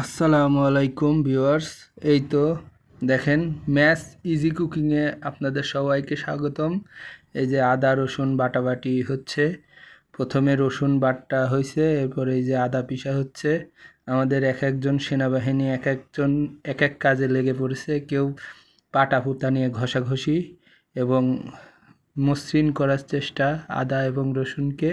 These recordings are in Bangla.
আসসালামু আলাইকুম ভিউয়ার্স। এই তো দেখেন, ম্যাথ ইজি কুকিংয়ে আপনাদের সবাইকে স্বাগতম। এই যে আদা রসুন বাটাবাটি হচ্ছে, প্রথমে রসুন বাটা হয়েছে, এরপরে এই যে আদা পিষা হচ্ছে। আমাদের এক একজন সেনাবাহিনী এক একজন এক এক কাজে লেগে পড়েছে। কেউ পাটা পুতা নিয়ে ঘষাঘষি এবং মসৃণ করার চেষ্টা, আদা এবং রসুনকে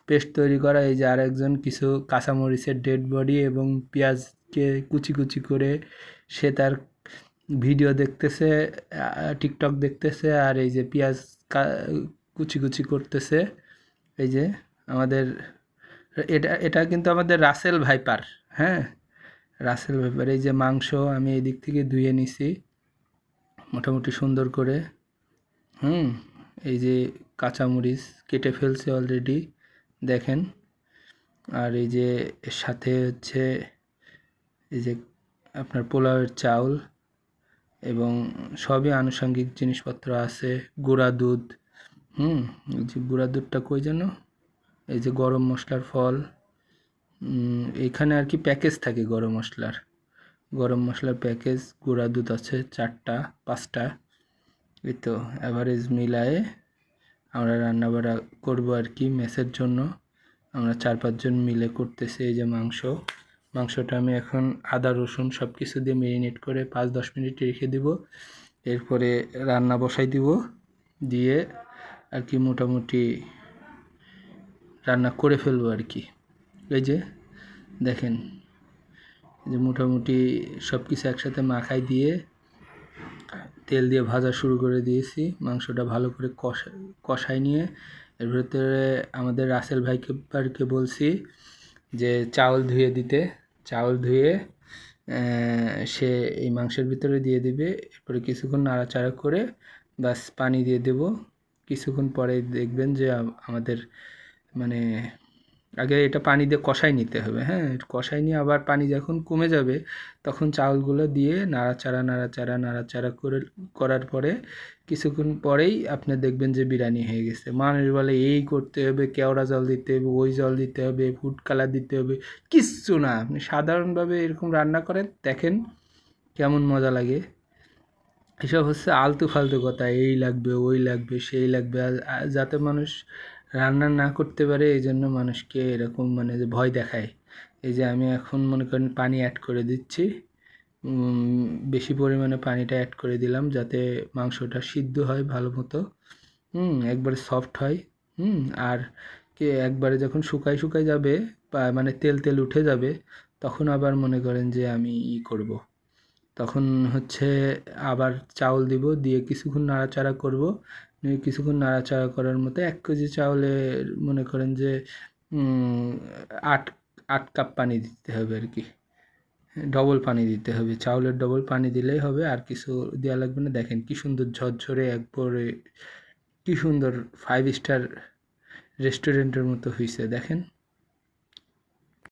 পেস্ট তৈরি করা। এই যে আরেকজন কিছু কাঁচামরিচের ডেড বডি এবং পেঁয়াজকে কুচি কুচি করে সে তার ভিডিও দেখতেছে, টিকটক দেখতেছে, আর এই যে পেঁয়াজ কুচি কুচি করতেছে। এই যে আমাদের এটা কিন্তু আমাদের রাসেল ভাইপার। হ্যাঁ, রাসেল ভাইপার। এই যে মাংস আমি এই দিক থেকে ধুয়ে নিছি মোটামুটি সুন্দর করে। এই যে কাঁচামরিচ কেটে ফেলছে অলরেডি, দেখেন। আর এই যে এর সাথে হচ্ছে এই যে আপনার পোলাওয়ের চাউল এবং সবই আনুষঙ্গিক জিনিসপত্র আছে। গুঁড়া দুধ, এই যে গুঁড়া দুধটা কই যেন, এই যে গরম মশলার ফল, এইখানে আর কি প্যাকেজ থাকে গরম মশলার প্যাকেজ। গুঁড়া দুধ আছে 4টা 5টা। এই তো অ্যাভারেজ মিলায়ে আমরা রান্নাবাড়া করবো আর কি। মেসের জন্য আমরা 4-5 জন মিলে করতেছি। এই যে মাংসটা আমি এখন আদা রসুন সব কিছু দিয়ে ম্যারিনেট করে 5-10 মিনিট রেখে দিব। এরপরে রান্না বসাই দিব, দিয়ে আর কি মোটামুটি রান্না করে ফেলবো আর কি। এই যে দেখেন, যে মোটামুটি সব কিছু একসাথে মাখাই দিয়ে তেল দিয়ে ভাজা শুরু করে দিয়েছি। মাংসটা ভালো করে কষাই নিয়ে এর ভেতরে আমাদের রাসেল ভাইকে বলছি যে চাউল ধুয়ে দিতে। চাউল ধুয়ে সে এই মাংসের ভিতরে দিয়ে দিবে। এরপরে কিছুক্ষণ নাড়াচাড়া করে বাস পানি দিয়ে দেব। কিছুক্ষণ পরে দেখবেন যে আমাদের মানে আগে এটা পানি দিয়ে কষাই নিতে হবে। হ্যাঁ, কষাই নিয়ে আবার পানি যখন কমে যাবে তখন চাউলগুলো দিয়ে নাড়াচাড়া করার পরে কিছুক্ষণ পরেই আপনি দেখবেন যে বিরিয়ানি হয়ে গেছে। মানুষ বলে এই করতে হবে, কেওড়া জল দিতে হবে, ওই জল দিতে হবে, ফুড কালার দিতে হবে। কিচ্ছু না, আপনি সাধারণভাবে এরকম রান্না করেন, দেখেন কেমন মজা লাগে। এসব হচ্ছে আলতু ফালতু কথা, এই লাগবে ওই লাগবে সেই লাগবে, যাতে মানুষ রান্না না করতে পারে এই জন্য মানুষকে এরকম মানে যে ভয় দেখায়। এই যে আমি এখন মনে করেন পানি অ্যাড করে দিচ্ছি, বেশি পরিমাণে পানিটা অ্যাড করে দিলাম যাতে মাংসটা সিদ্ধ হয় ভালো মতো, একবারে সফট হয়। আর একবারে যখন শুকাই যাবে মানে তেল উঠে যাবে, তখন আবার মনে করেন যে আমি করব, তখন হচ্ছে আবার চাউল দিব, দিয়ে কিছুক্ষণ নাড়াচাড়া করব। কিছুক্ষণ নাড়াচাড়া করার মতো 1 কেজি চাউলে মনে করেন যে 8 8 কাপ পানি দিতে হবে আর কি। ডবল পানি দিতে হবে, চাউলের ডবল পানি দিলেই হবে, আর কিছু দেওয়া লাগবে না। দেখেন কি সুন্দর ঝরঝরে একবারে, কি সুন্দর 5 স্টার রেস্টুরেন্টের মতো হয়েছে দেখেন।